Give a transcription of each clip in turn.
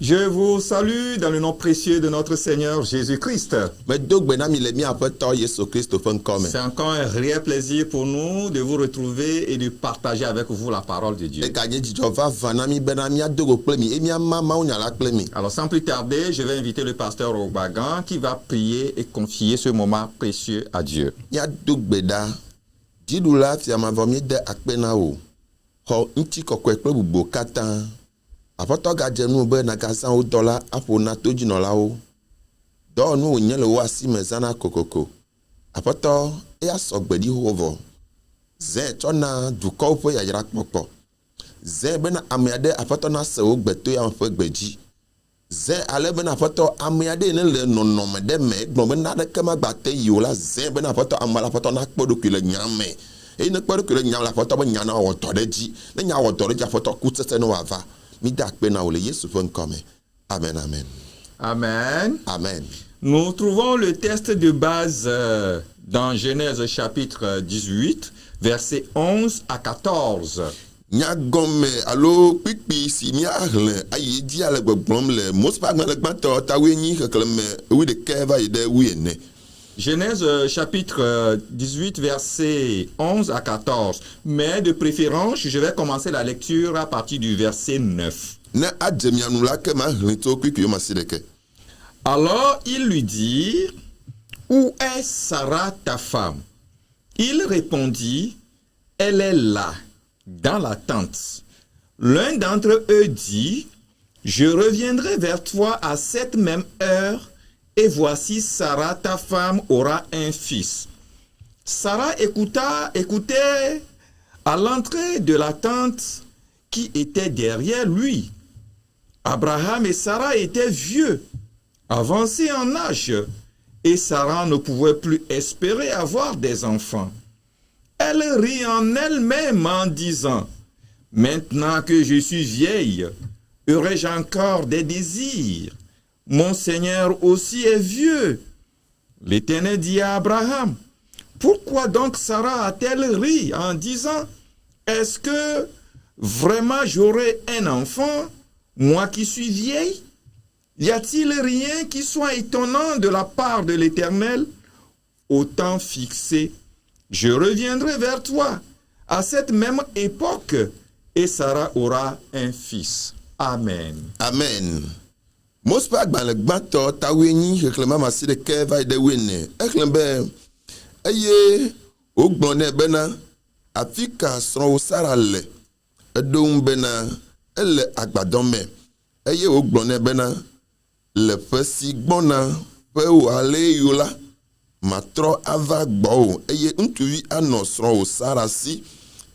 Je vous salue dans le nom précieux de notre Seigneur Jésus-Christ. C'est encore un réel plaisir pour nous de vous retrouver et de partager avec vous la parole de Dieu. Alors sans plus tarder, je vais inviter le pasteur Obagan qui va prier et confier ce moment précieux à Dieu. Apoto gadjenu be na gazan o dola apo na toji no lao do nu onye le wa si mezana kokoko apoto e asogbedi hovo ze chona duko po ya yara popo ze be na amiade apoto na se ogbeto ya fo gbeji ze ale be na apoto amiade ne le nonom de me gbon be na de kema gbate yola ze be na apoto amala apoto na kpodoku le nyame e ne kpodoku le nyame la apoto be nyana o to deji ne nya o to deji apoto kutete no ava. Amen, amen. Amen. Amen. Nous trouvons le texte de base dans Genèse chapitre 18, versets 11 à 14. Nyagome alo pipi si miahle ayi di ale gbogbom le mospa le gbanto tawenyi kekleme wi de keva ide wi ene. Genèse chapitre 18, versets 11 à 14. Mais de préférence, je vais commencer la lecture à partir du verset 9. Alors il lui dit, où est Sarah ta femme? Il répondit, elle est là, dans la tente. L'un d'entre eux dit, je reviendrai vers toi à cette même heure, et voici Sarah, ta femme, aura un fils. Sarah écoutait à l'entrée de la tente qui était derrière lui. Abraham et Sarah étaient vieux, avancés en âge, et Sarah ne pouvait plus espérer avoir des enfants. Elle rit en elle-même en disant, « Maintenant que je suis vieille, aurai-je encore des désirs? Mon Seigneur aussi est vieux. » L'Éternel dit à Abraham, « Pourquoi donc Sarah a-t-elle ri en disant, « Est-ce que vraiment j'aurai un enfant, moi qui suis vieille? Y a-t-il rien qui soit étonnant de la part de l'Éternel? Au temps fixé, je reviendrai vers toi à cette même époque, et Sarah aura un fils. » Amen. Amen. Mospa gbale gbato tawenyi heklema masire keva ide wene eklembe eye ogbone bena afika sron Sara le edom bena ele agbadome eye ogbone bena le fesi gbona pe wale yola matro ava gbo eye ntuvi ano sron Sara si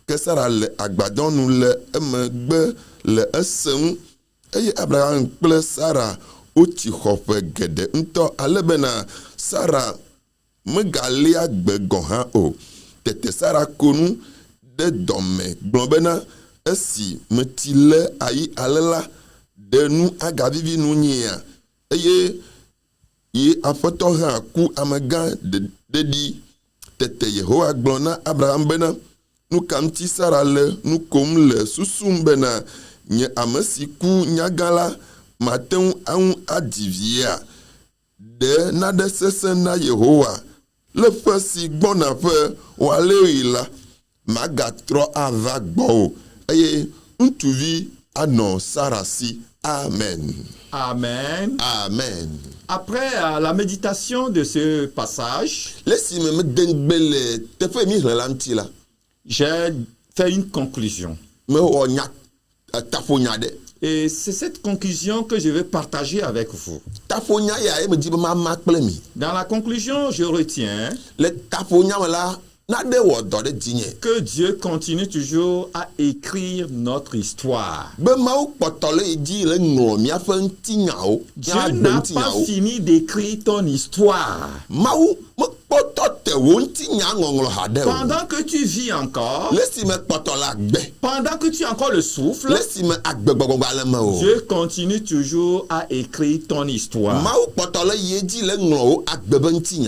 ke Sara le agbadonu le emegbe le esem. Eye Abraham kple Sarah oti xoƒe gede ŋutɔ ale bena Sarah megalia gbe gɔ̃ hã o. Tete Sarah ko nu ɖe dɔme gblɔ bena esi meti le ayi ale la ɖe nu agavivi nu nyia eye ye aƒetɔ hã ku amegã ɖeɖi. Tete Yehowa gblɔ na Abraham bena nu ka ŋuti Sarah le nu kom le susum bena nye amesi ku nyagala mateu anu adivia de nade sese na Yehowa le fe si gbona fe wale la magatro ava gbo eye ntuvi ano Sarah si. Amen. Amen. Amen. Après la méditation de ce passage, j'ai fait une conclusion. Et c'est cette conclusion que je vais partager avec vous. Dans la conclusion, je retiens que Dieu continue toujours à écrire notre histoire. Dieu n'a pas fini d'écrire ton histoire. Pendant que tu vis encore, pendant que tu as encore le souffle, Dieu continue toujours à écrire ton histoire.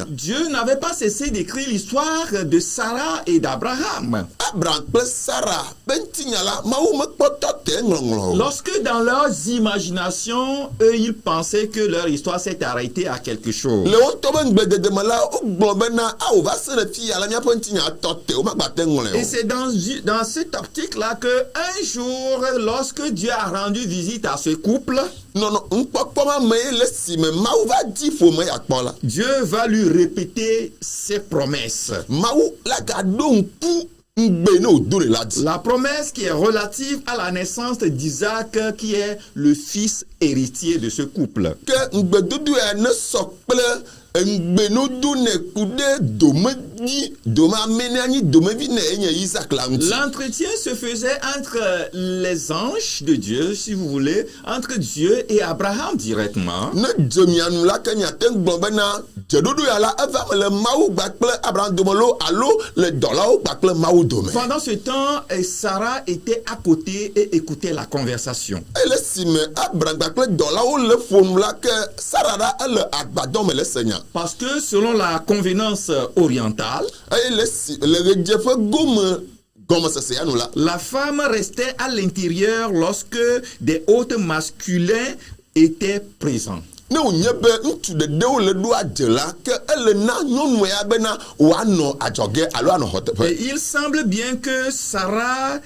Dieu n'avait pas cessé d'écrire l'histoire de Sarah et d'Abraham. Lorsque dans leurs imaginations, eux, ils pensaient que leur histoire s'est arrêtée à quelque chose. Et c'est dans cette optique-là que un jour, lorsque Dieu a rendu visite à ce couple, Dieu va lui répéter ses promesses. La promesse qui est relative à la naissance d'Isaac, qui est le fils héritier de ce couple. L'entretien se faisait entre les anges de Dieu, si vous voulez, entre Dieu et Abraham directement. Pendant ce temps, Sarah était à côté et écoutait la conversation. Parce que selon la convenance orientale, la femme restait à l'intérieur lorsque des hôtes masculins étaient présents. Et il semble bien que Sarah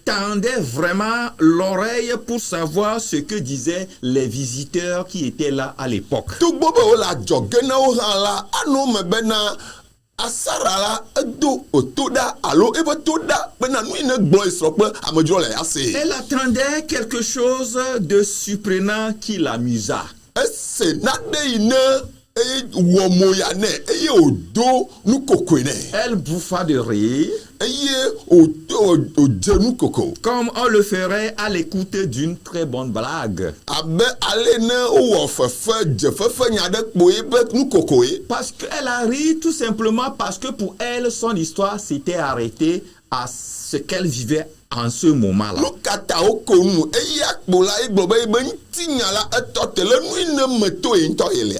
tendait vraiment l'oreille pour savoir ce que disaient les visiteurs qui étaient là à l'époque. Elle attendait quelque chose de surprenant qui l'amusa. Elle bouffa de rire, comme on le ferait à l'écoute d'une très bonne blague. Parce qu'elle a ri tout simplement parce que pour elle, son histoire s'était arrêtée à ce qu'elle vivait en ce moment-là.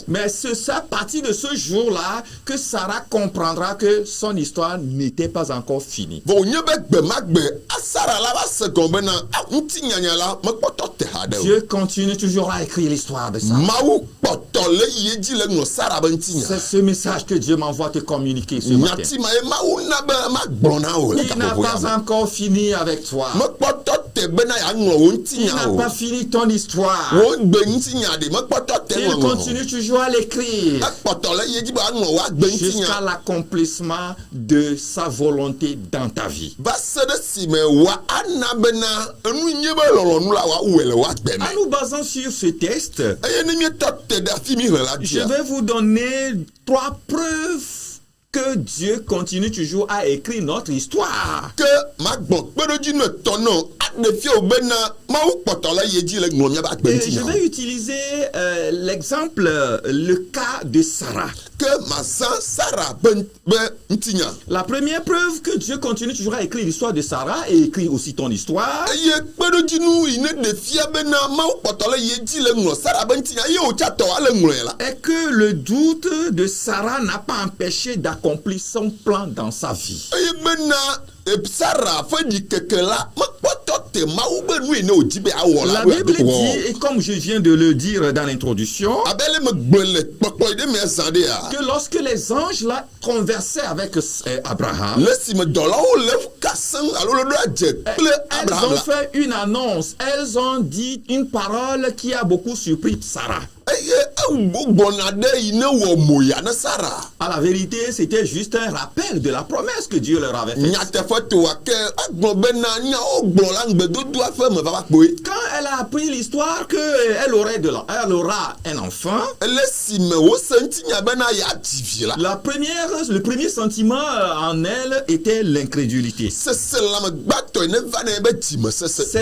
Mais c'est à partir de ce jour-là que Sarah comprendra que son histoire n'était pas encore finie. Dieu continue toujours à écrire l'histoire de Sarah. C'est ce message que Dieu m'envoie te communiquer ce matin. Il n'a pas encore fini avec toi. Il n'a pas fini ton histoire. Il continue toujours à l'écrire jusqu'à l'accomplissement de sa volonté dans ta vie. En nous basant sur ce texte, je vais vous donner 3 preuves que Dieu continue toujours à écrire notre histoire. Et je vais utiliser l'exemple, le cas de Sarah. La première preuve que Dieu continue toujours à écrire l'histoire de Sarah et écrit aussi ton histoire est que le doute de Sarah n'a pas empêché d'accomplir son plan dans sa vie. La Bible dit, et comme je viens de le dire dans l'introduction, que lorsque les anges là conversaient avec Abraham, elles ont fait une annonce, elles ont dit une parole qui a beaucoup surpris Sarah. À la vérité, c'était juste un rappel de la promesse que Dieu leur avait faite. Quand elle a appris l'histoire qu'elle elle aura un enfant. elesime wosenti nya bena ya divi la. Le premier sentiment en elle était l'incrédulité. C'est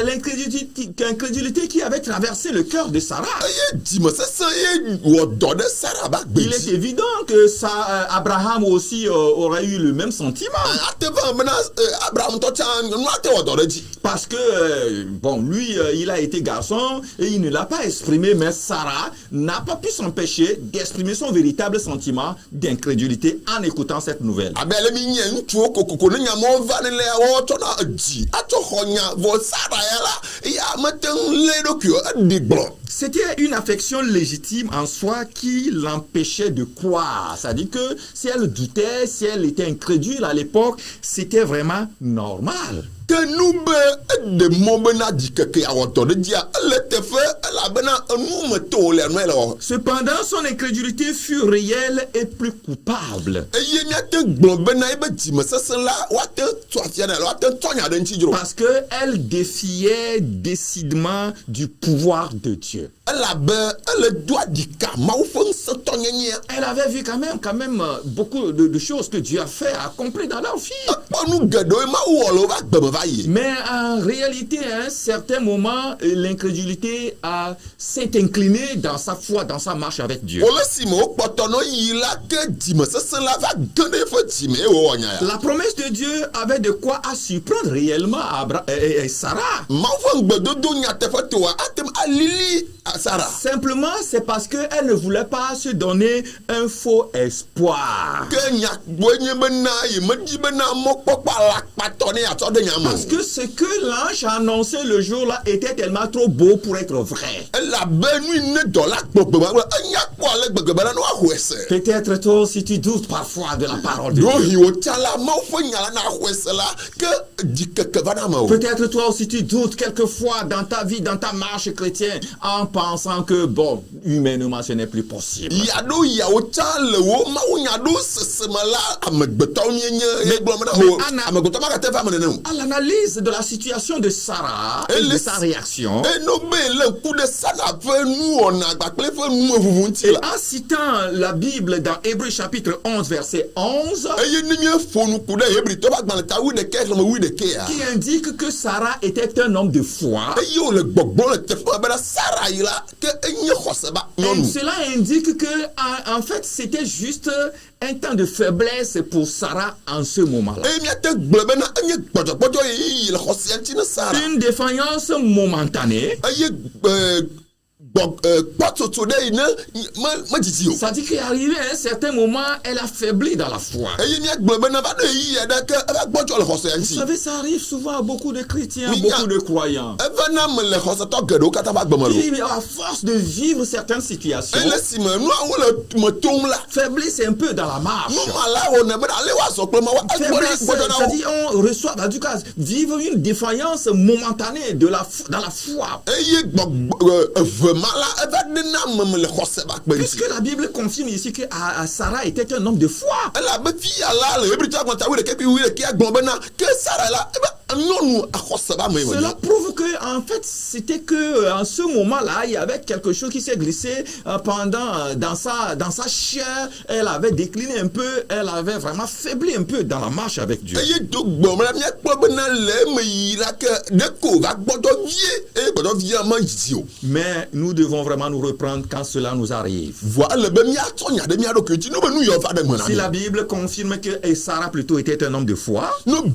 l'incrédulité qui avait traversé le cœur de Sarah. Il est évident que Abraham aussi aurait eu le même sentiment. Parce que, lui, il a été garçon et il ne l'a pas exprimé, mais Sarah n'a pas pu s'empêcher d'exprimer son véritable sentiment d'incrédulité en écoutant cette nouvelle. C'était une affection légitime en soi qui l'empêchait de croire. C'est-à-dire que si elle doutait, si elle était incrédule à l'époque, c'était vraiment normal. Cependant, son incrédulité fut réelle et plus coupable. Parce qu'elle défiait décidément du pouvoir de Dieu. Elle avait vu quand même beaucoup de choses que Dieu a fait, accompli dans leur vie. Mais en réalité, à un certain moment, l'incrédulité s'est inclinée dans sa foi, dans sa marche avec Dieu. La promesse de Dieu avait de quoi surprendre réellement Sarah. Simplement, c'est parce qu'elle ne voulait pas se donner un faux espoir. Parce que ce que l'ange a annoncé le jour-là était tellement trop beau pour être vrai. Peut-être toi aussi tu doutes parfois de la parole de Dieu. Peut-être toi aussi tu doutes quelquefois dans ta vie, dans ta marche chrétienne, en pensant que humainement ce n'est plus possible. À l'analyse de la situation de Sarah et de sa réaction, et en citant la Bible dans Hébreux chapitre 11 verset 11, qui indique que Sarah était un homme de foi, et cela indique que en fait c'était juste un temps de faiblesse pour Sarah en ce moment-là. Une défaillance momentanée. C'est-à-dire qu'arrivé à un certain moment, elle a faibli dans la foi. Vous savez, ça arrive souvent à beaucoup de chrétiens, beaucoup de croyants. Qui, à force de vivre certaines situations, faiblissent un peu dans la marche. C'est-à-dire on reçoit, en tout cas, vivre une défaillance momentanée dans la foi. Puisque la Bible confirme ici que Sarah était un homme de foi. Cela prouve que en fait c'était que en ce moment-là il y avait quelque chose qui s'est glissé dans sa chair. Elle avait décliné un peu, elle avait vraiment faibli un peu dans la marche avec Dieu. Mais nous devons vraiment nous reprendre quand cela nous arrive. Si la Bible confirme que Sarah plutôt était un homme de foi, nous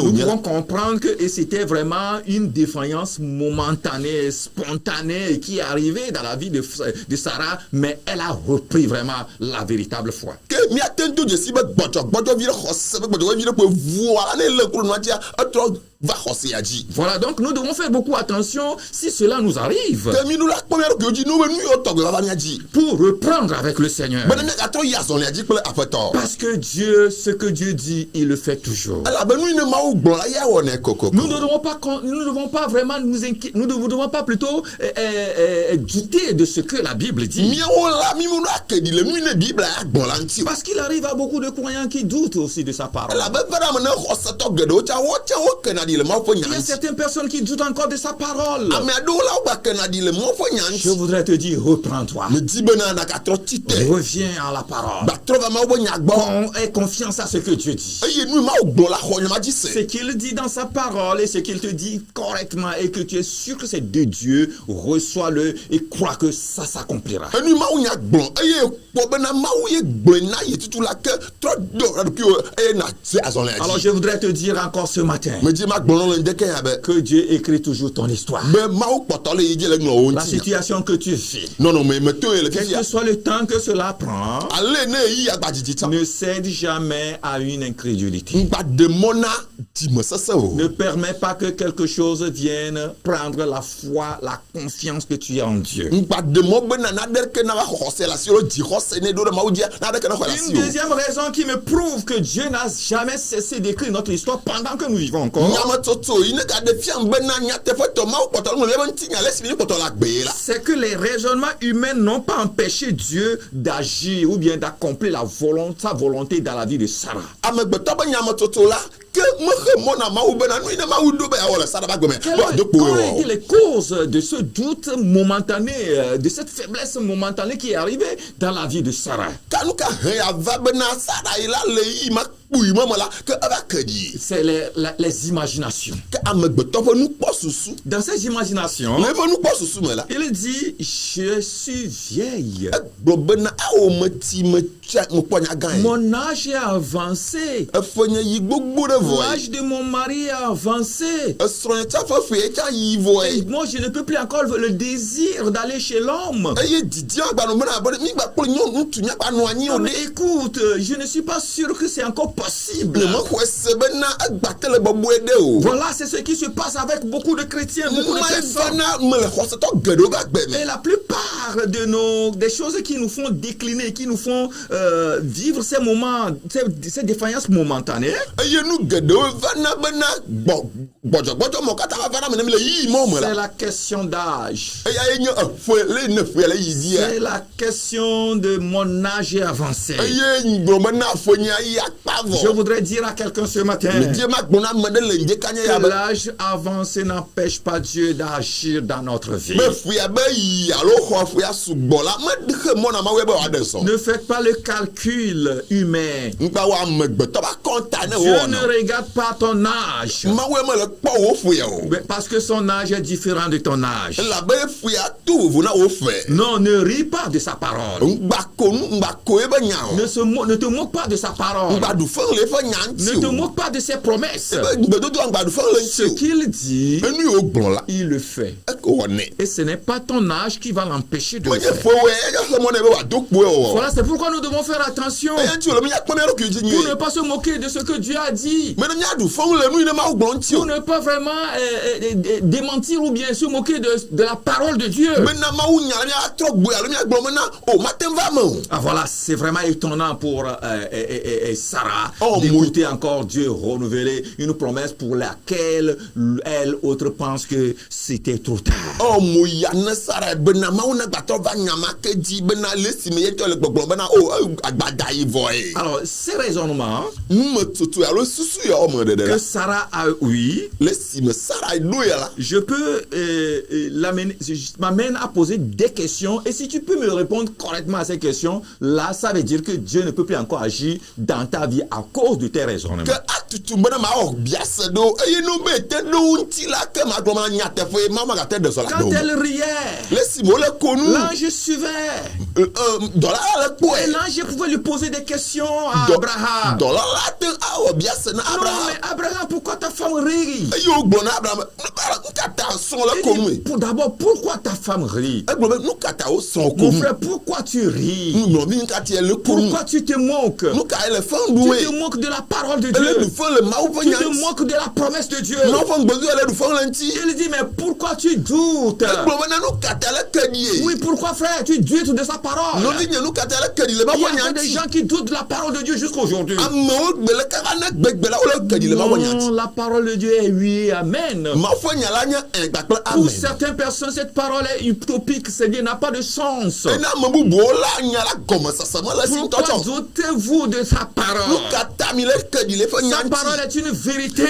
pouvons comprendre que c'était vraiment une défaillance momentanée, spontanée qui est arrivée dans la vie de Sarah, mais elle a repris vraiment la véritable foi. Voilà, donc nous devons faire beaucoup attention si cela nous arrive pour reprendre avec le Seigneur. Parce que Dieu, ce que Dieu dit, il le fait toujours. Nous ne devons pas vraiment nous inquiéter, nous ne devons pas plutôt douter de ce que la Bible dit. Parce qu'il arrive à beaucoup de croyants qui doutent aussi de sa parole. ɖi le Mawu ƒe Il y nya a ŋuti. certaines personnes qui doutent encore de sa parole. Ame aɖewo la wogbakena ɖi le Mawu ƒe nya Je ŋuti. voudrais te dire, reprends-toi. Medi bena nagatrɔ tsi te. Reviens à la parole. Gbatrɔ va Mawu ƒe nya gbɔ. Aie confiance à ce que Dieu dit. Eye nu Mawu gblɔ la xɔ nyama dzi Ce se. qu'il dit dans sa parole et ce qu'il te dit correctement et que tu es sûr que c'est de Dieu, reçois-le et crois que ça s'accomplira. Enu Mawu nya gblɔ eye kpɔ bena Mawu ye gblɔe na ye tutu la ke trɔ dɔ la ɖokuiwo eye na se azɔlia Alors dzi. je voudrais te dire encore ce matin Medi ma gblɔ le ŋdeke ya be que Dieu écrit toujours ton histoire. Mawu kpɔtɔ le yi dzi le ŋlɔ wo La ŋuti. situation que tu vis, Nɔnɔme me to ye le quel fifia. que soit le temps que cela prend, Ale ne yi agbadzidzi ta. ne cède jamais à une incrédulité. Ŋgba de mɔ na dzimesese o. Ne permets pas que quelque chose vienne prendre la foi, la confiance que tu as en Dieu. Ŋgba de mɔ bena naɖeke na va xɔse le asi lo dzixɔse ne ɖo ɖe Mawu dzia naɖeke na xɔ le asi Une o. deuxième raison qui me prouve que Dieu n'a jamais cessé d'écrire notre histoire pendant que nous vivons encore, Nyametsoto yi ne gaɖe fiam bena nyateƒetɔ Mawu kpɔtɔ nu le ebe ŋuti nya le esi mi kpɔtɔ la gbee la. c'est que les raisonnements humains n'ont pas empêché Dieu d'agir ou bien d'accomplir sa volonté dans la vie de Sarah. Amegbetɔ be nyametsoto la ke mexe mɔ na Mawu bena nu yi ne Mawu ɖo be yeawɔ le Sara ƒe agbe me Quelles be wòado kpoe ont été wɔ. les causes de ce doute momentané, de cette faiblesse momentanée qui est arrivée dans la vie de Sarah? Kanu ka he ya va bena Sara yi la le yi ma kpui me la ke eva ke dzi. C'est les imaginations. Ke amegbetɔ ƒe nukpɔsusu Dans ces imaginations, le eƒe nukpɔsusu me la il dit, je suis vieille. egblɔ bena awɔ meti mekpɔ nya gã ye. Mon âge est avancé. Efe nye yi gbogbo ɖe vɔ ye. L'âge de mon mari est avancé. Esrɔ̃ tsa ƒe fe tsa yi vɔ Et ye. moi, je ne peux plus encore le désir d'aller chez l'homme. Eye didi agbanɔ bena be mi gba kple nyɔnu ŋutsu nya gba nɔ anyi o Non, mais ne. écoute, je ne suis pas sûr que c'est encore possible. Ne mexɔe se bena egba te le bɔbɔe ɖe o. Voilà, c'est ce qui se passe avec beaucoup de chrétiens, beaucoup de Ma personnes. vana me le xɔsetɔ geɖewo va gbe Et me. la plupart des choses qui nous font décliner, qui nous font vivre ces moments, ces défaillances momentanées, Eye nu geɖewo vana bena gbɔdzɔgbɔdzɔ mɔ katã va vana me ne mi le yiyi mɔ me c'est la. la question d'âge. Eya ye nye efe le ne fe le yi dzia. C'est la question de mon âge avancé. Eye gblɔ bena fe nye yi akpa Je vɔ. voudrais dire à quelqu'un ce matin Die ma gblɔ na ame ɖe le ŋdeka nye ya que be. l'âge avancé n'empêche pas Dieu d'agir dans notre vie. Be fia be yi alo xɔ fia sugbɔ la mexe mɔ na Mawu be wòaɖe sɔ. Ne faites pas le calcul humain. Ŋgba wɔ amegbetɔ ba kɔnta ne Dieu wɔna. ne regarde pas ton âge. Mawu me le kpɔ wo fia o. Mais parce que son âge est différent de ton âge. Elabe fia tu vovo na wo fe. Non, ne ris pas de sa parole. Ŋgba ko ebe nya o. Ne te moque pas de sa parole. Ŋgba du fɛn le eƒe nya Ne ŋuti te o. moque pas de ses promesses. Ebe gbedodo ŋgba du fɛn le Ce ŋuti o. qu'il dit, Enu yiwo gblɔ la, il le fait. eke wɔ nɛ. Et ce n'est pas ton âge qui va l'empêcher de le Menye faire. fɔwoe eya xe mɔ ne be wòado kpoe o. Voilà, c'est pourquoi nous devons faire attention Eya ŋuti wòle miakpɔ mía ɖokui dzi pour ne nyuie. pas se moquer de ce que Dieu a dit. Mene míaɖu fɛn le nu yi ne Mawu gblɔ ŋuti Pour o. ne pas vraiment démentir ou bien se moquer de la parole de Dieu. Bena Mawu nya le míatrɔ gboe alo míagblɔ mena o mate ŋu va me o. Ah voilà, c'est vraiment étonnant pour Sarah Oh, d'écouter encore Dieu renouveler une promesse pour laquelle elle, autre, pense que c'était trop tard. Mo ya ne Sara bena Mawu ne gbatɔ va nya ma ke dzi bena le si me yetɔ le gbɔgblɔ bena o agbada yi vɔ ye. Alors, ces raisonnements Numetutu alo susu ya wɔme ɖeɖe que la. Sarah a eu, Le si me Sara ɖo ya la. je peux m'amène à poser des questions et si tu peux me répondre correctement à ces questions, là, ça veut dire que Dieu ne peut plus encore agir dans ta vie à cause de tes raisonnements. Ke atutu bena mawɔ biase ɖo eye nu be te ɖo ŋuti la ke magblɔ ma nya teƒe ma magate ɖe sɔ la Quand ɖo. elle riait, Le si me wole ko nu. l'ange suivait. Dɔla la le Et kpɔe. l'ange pouvait lui poser des questions à Dɔ- Abraham. Dɔla la te awɔ biase na Non, Abraham. mais Abraham, pourquoi ta femme rit? Eye wogblɔ na Abraham nukata sɔn le Il ko dit, nu. d'abord, pourquoi ta femme rit? Egblɔ be nukata wo sɔn ko Mon nu. frère, pourquoi tu ris? Nunɔvi nukati ele ko nu. Pourquoi tu te moques? Nuka ele fɛn Tu ɖu te ye. moques de la parole de Ele ɖu Dieu. fɛn le Mawu ƒe Tu nya te ŋuti. moques de la promesse de Dieu. Mawu ƒe ŋgbedu ele ɖu fɛn le ŋuti. Il dit, mais pourquoi tu doutes? Egblɔ be na nukata le ke ɖi ye. Oui, pourquoi frère, tu doutes de sa parole? Nɔvi nye nukata le ke ɖi le Mawu Il y ƒe nya a des ŋuti. gens qui doutent de la parole de Dieu jusqu'aujourd'hui. Amewo gbe le kaka Non, la parole de Dieu est oui, amen. Pour Amen. certaines personnes, cette parole est utopique, c'est-à-dire n'a pas de sens. Pourquoi doutez-vous de sa parole? Sa parole est une vérité.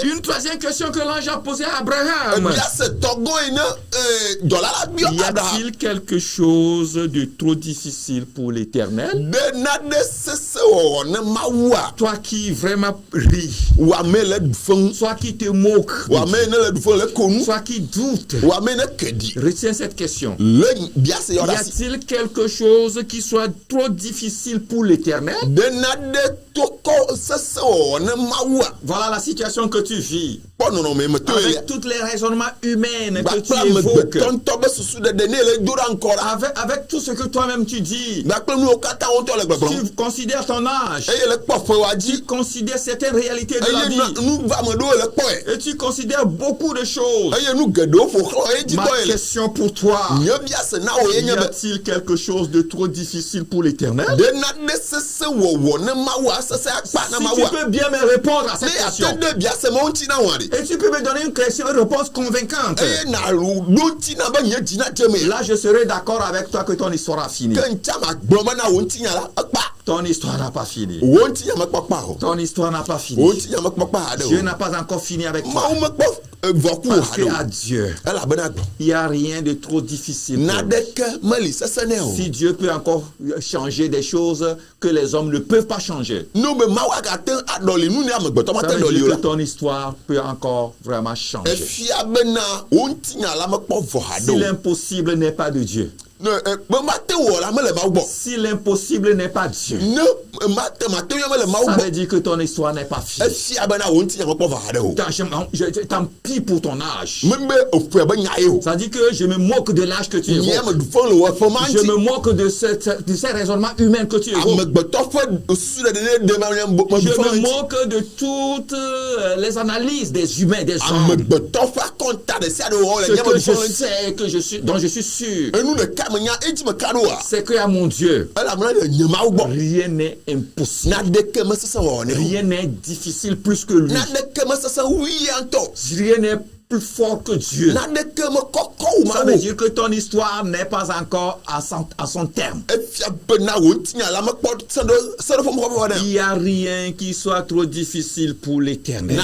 Une troisième question que l'ange a posée à Abraham. Y a-t-il quelque chose de trop difficile pour l'Éternel? Toi qui vraiment ris, soit qui te moque, soit qui doute, retiens cette question. Y a-t-il quelque chose qui soit trop difficile pour l'Éternel? Voilà la situation que tu vis. Avec tous les raisonnements humains que tu évoques. Avec tout ce que toi-même tu dis. Tu considères ton âge. Tu considères certaines réalités de la vie. Et tu considères beaucoup de choses. Ma question pour toi. Y a-t-il quelque chose de trop difficile pour l'Éternel? Si tu peux bien me répondre à cette question. Et tu peux me donner une réponse convaincante. Là, je serai d'accord avec toi que ton histoire a fini. Ton histoire n'a pas fini. Ton histoire n'a pas fini. Dieu n'a pas encore fini avec toi. Parce qu'à Dieu, il n'y a rien de trop difficile. Si Dieu peut encore changer des choses que les hommes ne peuvent pas changer, ça veut dire que ton histoire peut encore vraiment changer. Si l'impossible n'est pas de Dieu, si l'impossible n'est pas Dieu, ça veut dire que ton histoire n'est pas finie. Tant pis pour ton âge. Ça dit que je me moque de l'âge que tu évoques. Je me moque de ces raisonnements humains que tu évoques. Je me moque de toutes les analyses des humains, des hommes. Ce que je sais, dont je suis sûr, c'est qu'à mon Dieu, rien n'est impossible. Rien n'est difficile plus que lui. Rien n'est plus fort que Dieu. Ça veut dire que ton histoire n'est pas encore à son terme. Il n'y a rien qui soit trop difficile pour l'Éternel.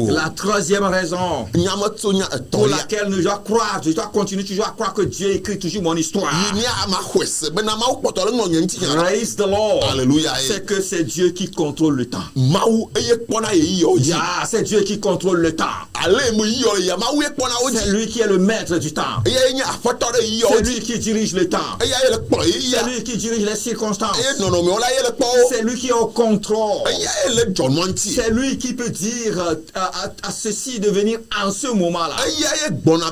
La troisième raison pour laquelle je dois croire, je dois continuer toujours à croire que Dieu écrit toujours mon histoire. Praise the Lord. C'est que c'est Dieu qui contrôle le temps. C'est Dieu qui contrôle le temps. C'est lui qui est le maître du temps. C'est lui qui dirige le temps. C'est lui qui dirige les circonstances. C'est lui qui est au contrôle. C'est lui qui peut dire à ceci de venir en ce moment-là. Pour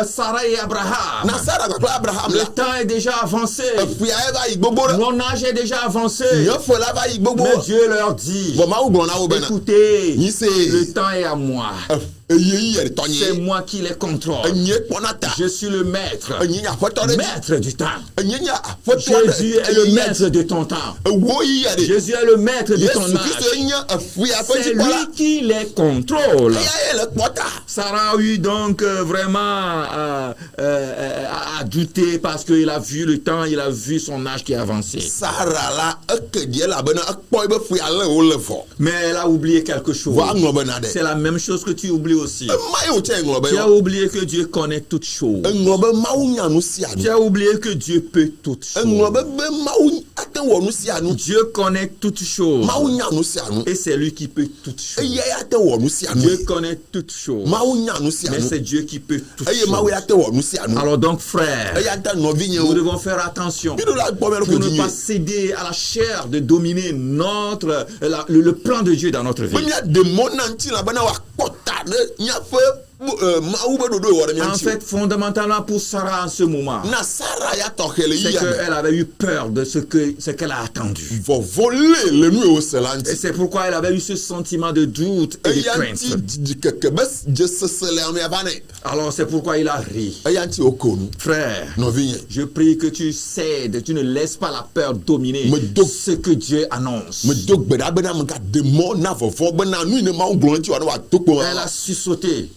Sarah et Abraham, le temps est déjà avancé. Mon âge est déjà avancé. Mais Dieu leur dit, écoutez, le temps est à moi. C'est moi qui les contrôle. Je suis le maître. Maître du temps. Jésus est le maître de ton temps. Jésus est le maître de ton âge. C'est lui qui les contrôle. Sarah a eu donc vraiment à douter parce qu'il a vu le temps, il a vu son âge qui est avancé. Mais elle a oublié quelque chose. C'est la même chose que tu oublies aussi. Tu as oublié que Dieu connaît toutes choses. Tu as oublié que Dieu peut toutes choses. Dieu connaît toutes choses. Et c'est lui qui peut toutes choses. Dieu connaît toutes choses. Mais c'est Dieu qui peut toutes choses. Alors donc frère, nous devons faire attention pour ne pas céder à la chair de dominer le plan de Dieu dans notre vie. En fait, fondamentalement pour Sarah en ce moment, na Sarah ya tɔxɛ le c'est yia me qu'elle avait eu peur de ce qu'elle a attendu. vɔvɔ le nu ye wosẽ la Et ŋuti c'est pourquoi elle avait eu ce sentiment de doute et de eya crainte. ŋuti dzikeke be dzesese le amea va nɛ Alors c'est pourquoi il a ri. eya ŋuti woko nu Frère, nɔvinye je prie que tu cèdes, tu ne laisses pas la peur dominer ce que Dieu annonce. medo gbe ɖa bena megade mɔ na vɔvɔ bena nu yi ne Mawu gblɔ ŋuti wòa ne wòato kpo Elle a sursauté.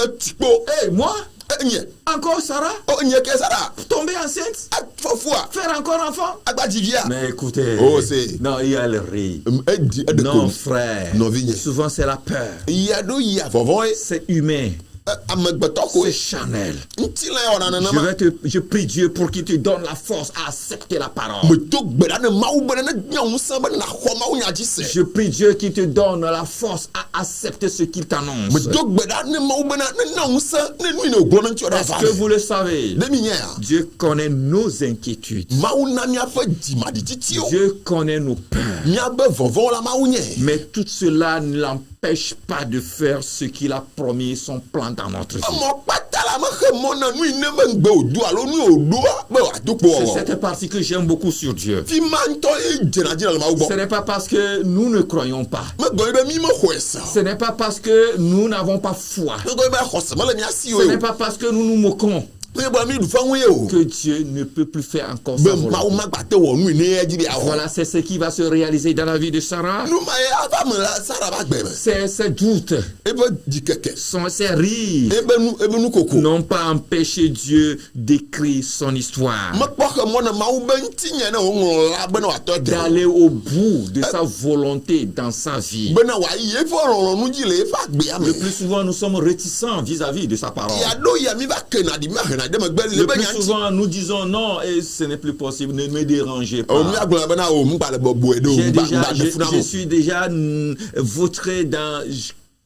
eti kpo Hé, moi? enye Encore Sarah? enye ke Sarah Tomber enceinte? fɔfua Faire encore enfant? agbadzivia Mais écoutez, Oh, c'est- non, il y a le riz. edi ede ko Non, nu frère. nɔvinye Souvent, c'est la peur. ya ɖo yia vɔvɔ ye C'est humain. amegbetɔ ko C'est ye charnel. ŋuti la ya wɔna nenema Je prie Dieu pour qu'il te donne la force à accepter la parole. medo gbe ɖa ne Mawu bena ne nya ŋusẽ be naxɔ Mawu nya dzi se Je prie Dieu qu'il te donne la force à accepter ce qu'il t'annonce. medo gbe ɖa ne Mawu bena ne na ŋusẽ ne nu yi ne wògblɔ ne ŋuti wɔ ɖe Est-ce ava que me vous le savez? ne mi nye ya Dieu connaît nos inquiétudes. Mawu na miaƒe dzimaɖititiwo Dieu connaît nos peurs. miabe vɔvɔwo la Mawu nye Mais tout cela ne l'empêche pas de faire ce qu'il a promis, son plan dans notre vie. emɔ kpata la mexe mɔ na nu yi ne be ŋgbe wòdo alo nu yi wòɖoa be wòado kpo C'est wɔwɔ cette partie que j'aime beaucoup sur Dieu. fi ma ŋutɔ ye dzena dzi le Mawu Ce gbɔ n'est pas parce que nous ne croyons pas. megblɔ be mi mexɔe se o Ce n'est pas parce que nous n'avons pas foi. megblɔ be xɔse mele mia si o Ce n'est pas parce que nous nous moquons megblɔ mi ɖu fɛŋu ye o que Dieu ne peut plus faire encore be sa Mawu volonté. magbate wɔ nu yi ne ye dzi be awɔ Voilà, c'est ce qui va se réaliser dans la vie de Sarah. nu ma ye ava me la Sarah ba gbe me Ses doutes, ebe dzikeke ses rires ebe nu koko n'ont pas empêché Dieu d'écrire son histoire, mekpɔ xe mɔ ne Mawu be ŋutinye ne wòŋlɔ la bena wòatɔ de o. d'aller au bout de sa volonté dans sa vie. bena wòayi eƒe lɔlɔ̃nu dzi le eƒe agbea me Le plus souvent, nous sommes réticents vis-à-vis de sa parole. yaɖo ya mi va kena ɖi mi ahena ɖe megbe Le le be plus nya ŋuti souvent, nous disons non, et ce n'est plus possible, ne me dérangez o mi pas. agblɔ bena o mu gba le bɔbɔe ɖe o J'ai mu gba déjà, ɖe funa je mo suis déjà vautré dans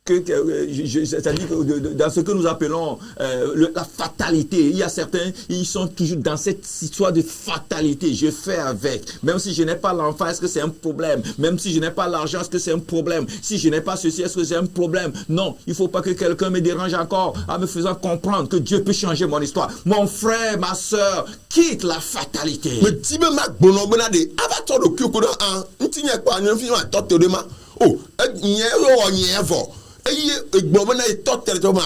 c'est-à-dire que dans ce que nous appelons la fatalité. Il y a certains, ils sont toujours dans cette histoire de fatalité. Je fais avec. Même si je n'ai pas l'enfant, est-ce que c'est un problème? Même si je n'ai pas l'argent, est-ce que c'est un problème? Si je n'ai pas ceci, est-ce que c'est un problème? Non, il ne faut pas que quelqu'un me dérange encore en me faisant comprendre que Dieu peut changer mon histoire. Mon frère, ma soeur, quitte la fatalité. meti be magblɔ bena de ava tɔ ɖokui ko ɖe ŋutinye kpɔ anyi fi ma tɔ te ɖe ma o nye wɔ nye vɔ eye egblɔ bena etɔ te ɖe ma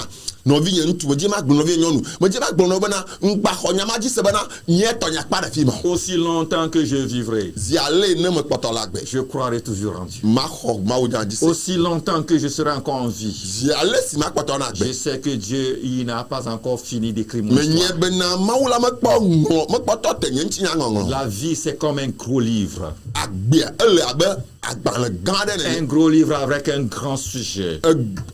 nɔvi nye ŋutsu medze magblɔ nɔvi nye nyɔnu medze magblɔ nɔ bena ŋgbaxɔ nyama dzi se bena nye tɔ nya kpa ɖe fi ma Aussi longtemps que je vivrai, zi ale ne me kpɔtɔ la gbe je croirai toujours en Dieu. maxɔ Mawu nya dzi se Aussi longtemps que je serai encore en vie, zi ale si ma kpɔtɔ na je gbe sais que Dieu, il n'a pas encore fini d'écrire mon menye histoire. bena Mawu la mekpɔtɔ te nye ŋuti nya ŋɔŋlɔ La vie, c'est comme un gros livre. agbea ele abe agbalẽ gã aɖe Un nene gros livre avec un grand sujet.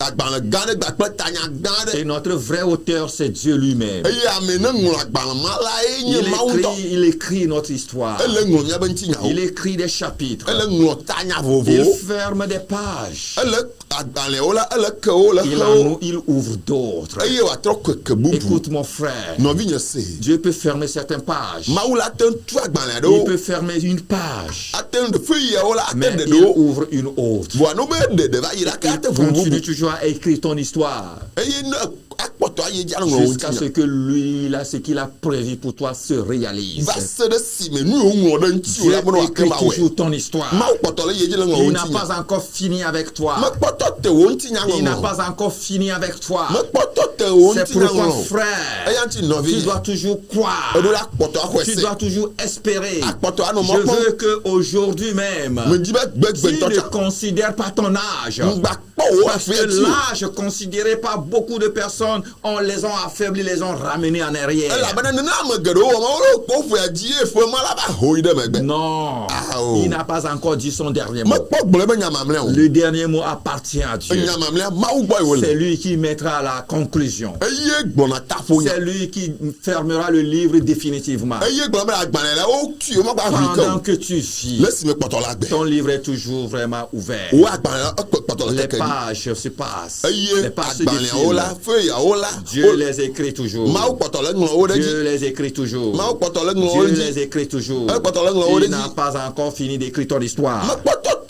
agbalẽ gã aɖe gba kple tanya gã aɖe Et notre vrai auteur, c'est Dieu lui-même. eye ame ne ŋlɔ agbalẽ ma lae nye Mawu ŋutɔ Il écrit notre histoire. ele ŋlɔ miabe ŋutinyawo Il écrit des chapitres. ele ŋlɔ tanya Il vovovowo ferme des pages. ele agbalẽwo la ele kewo le xewo Il ouvre d'autres. eye wòatrɔ keke bubu Écoute mon frère, nɔvi nye se Dieu peut fermer certaines pages. Mawu la te tu agbalẽ Il ɖewo peut fermer une page. ate ɖe feyawo la ate Mais ɖe il ɖewo ouvre une autre. voa no be ɖeɖe va yi la ke Il ate vovovo continue toujours à écrire ton histoire eye ne akpɔtɔ ayi dzi aŋlɔ wo jusqu'à ce ŋutinya que lui, là, ce qu'il a prévu pour toi se réalise. va se ɖe si me nu yiwo ŋlɔ ɖe ŋutiwo Dieu la bena wòake écrit ma toujours wɔe ton histoire. Mawu kpɔtɔ le yedzi le ŋlɔ wo Il n'a ŋutinya pas encore fini avec toi. mekpɔtɔ te wo ŋutinya Il n'a ŋɔŋlɔ pas encore fini avec toi. mekpɔtɔ te wo C'est ŋutinya pourquoi, ŋɔŋlɔ frère, eya ŋuti nɔvi tu dois toujours croire. eɖo la akpɔtɔ axɔe Tu se dois toujours espérer. akpɔtɔ anɔ Je mɔ kpɔm veux qu'aujourd'hui même, medi be tu gbegbe ne tɔtsa considères pas ton âge. ŋgba kpɔ wo Parce que afia ti o l'âge considéré par beaucoup de personnes, on les ont affaiblis, les ont ramenés en arrière. elabena nene ame geɖewo wɔ ma wole kpɔ ƒea dzi ye ƒe ma la va ho yi ɖe megbe Non, Ah, oh. il n'a pas encore dit son dernier mot. mekpɔ gblɔe be nya mamlɛa o Le dernier mot appartient à Dieu. nya mamlɛa Mawu gbɔ yi wole C'est lui qui mettra la conclusion. eye gbɔna taƒo nya C'est lui qui fermera le livre définitivement. eye gblɔ be agbalẽ la wo tui wo magba ʋli ke Pendant o que tu vis, le si me kpɔtɔ la gbe ton livre est toujours vraiment ouvert. wo agbalẽ la kpɔtɔ le Les keke dzi pages se passent. Les eye pages se agbalẽawo la défilent. feyawo la Dieu les écrit toujours. Mawu kpɔtɔ le ŋlɔ wo ɖe Dieu dzi les écrit toujours. Mawu kpɔtɔ le ŋlɔ wo Dieu ɖe les dzi écrit toujours. Elle porte le nom Il de n'a Dieu. pas encore fini d'écrire ton histoire. mekpɔtɔ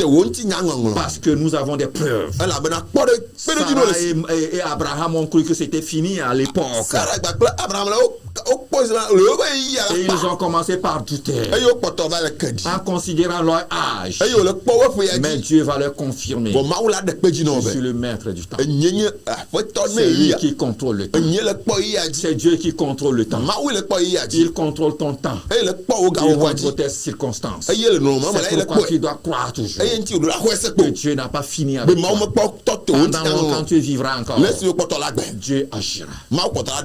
Parce que nous avons des preuves. Sarah et Abraham ont cru que c'était fini à l'époque. Et ils ont commencé par douter, en considérant leur âge. Mais Dieu va leur confirmer: je suis le maître du temps. C'est lui qui contrôle le temps. C'est Dieu qui contrôle le temps. Il contrôle ton temps. Il contrôle tes circonstances. C'est pourquoi tu dois croire toujours que Dieu n'a pas fini avec toi. Pendant longtemps tu vivras encore. Dieu agira.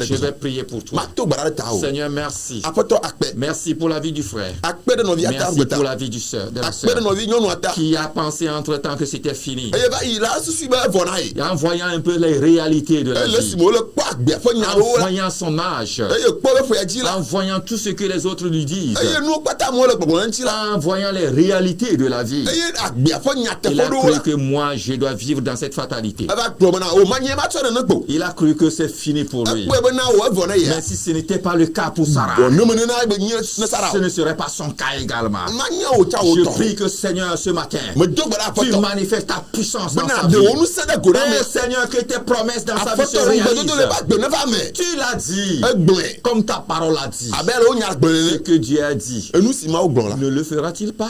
Je vais prier pour toi. Seigneur, merci. Merci pour la vie du frère. Merci pour la vie du soeur, de la sœur, qui a pensé entre-temps que c'était fini. Et en voyant un peu les réalités de la vie, en voyant son âge, en voyant tout ce que les autres lui disent, en voyant les réalités de la vie, il a cru que moi je dois vivre dans cette fatalité. Il a cru que c'est fini pour lui. Mais si ce n'était pas le cas pour Sarah, ce ne serait pas son cas également. Je prie que Seigneur, ce matin, tu manifestes ta puissance dans sa vie. Oh Seigneur, que tes promesses dans sa vie se réalisent. Tu l'as dit, comme ta parole a dit. Ce que Dieu a dit, ne le fera-t-il pas?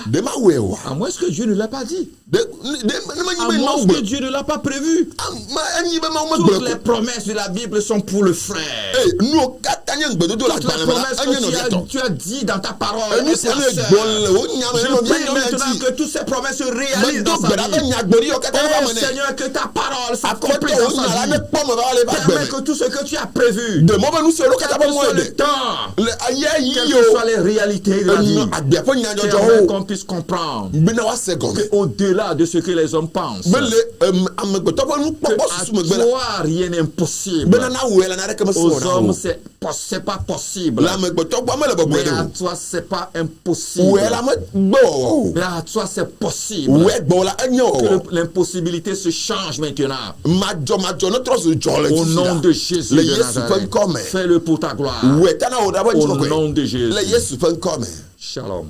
À moins que Dieu ne l'a pas dit. À moins que Dieu ne l'a pas prévu. Toutes les promesses de la Bible sont pour le frère. Toutes les promesses que tu as dit dans ta parole, je prie maintenant que toutes ces promesses se réalisent dans sa vie. Oh Seigneur, que ta parole s'accomplisse dans sa vie. Permets que tout ce que tu as prévu, quel que soit le temps, quelles que soient les réalités de la vie, permets qu'on puisse comprendre qu'au-delà de ce que les hommes pensent, à toi rien n'est impossible. Aux hommes c'est pas possible, mais à toi c'est pas impossible. Mais à toi c'est possible. Que l'impossibilité se change maintenant. Au nom de Jésus de Nazareth, fais-le pour ta gloire. Au nom de Jésus. Shalom.